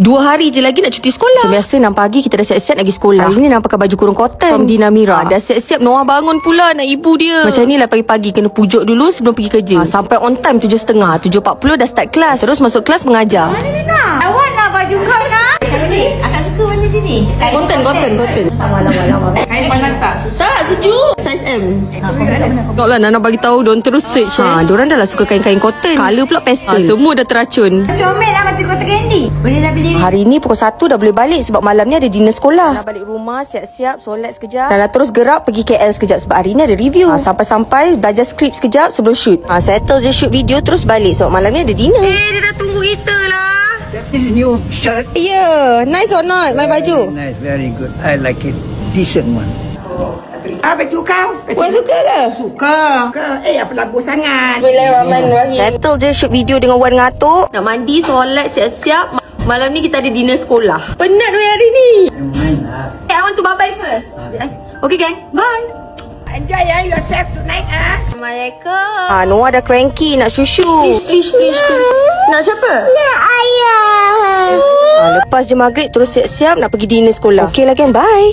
2 hari je lagi nak cuti sekolah. Macam biasa 6 pagi kita dah siap-siap nak pergi sekolah. Hari ni nak pakai baju kurung cotton from Dina Mira. Dah siap-siap Noah bangun pula nak ibu dia. Macam ni lah pagi-pagi kena pujuk dulu sebelum pergi kerja. Sampai on time 7.30, 7.40 dah start kelas. Terus masuk kelas mengajar. Mana ni nak? Awak nak baju kau nak? Macam ni. Akak suka warna sini. Cotton. Lama-lama. Kain panas tak? Tak, sejuk. Size M. Tak lah nak bagi tahu diorang terus search. Diorang dah lah suka kain-kain cotton. Color pula pastel. Semua dah teracun. Comel lah macam kota candy. Bolehlah beli. Hari ni pukul 1 dah boleh balik sebab malam ni ada dinner sekolah. Nak balik rumah, siap-siap, solat sekejap. Dan terus gerak pergi KL sekejap sebab hari ni ada review. Sampai-sampai belajar skrip sekejap sebelum shoot. Settle je shoot video terus balik sebab malam ni ada dinner. Dia dah tunggu kita lah. This new shirt. Yeah, nice or not my baju? Nice, very good. I like it. Decent one. Baju kau? Kau suka ke? Suka. Apa labu sangat. Bismillahirrahmanirrahim. Settle je shoot video dengan Wan ngatuk. Nak mandi, solat, siap-siap. Malam ni kita ada dinner sekolah. Penat weh hari ni. I want to bye-bye first. Okay gang, bye. Enjoy yourself tonight. Assalamualaikum. Noah dah cranky nak susu. Please. Nak siapa? Nak ayah. Lepas je maghrib terus siap-siap nak pergi dinner sekolah. Okay lah gang, bye.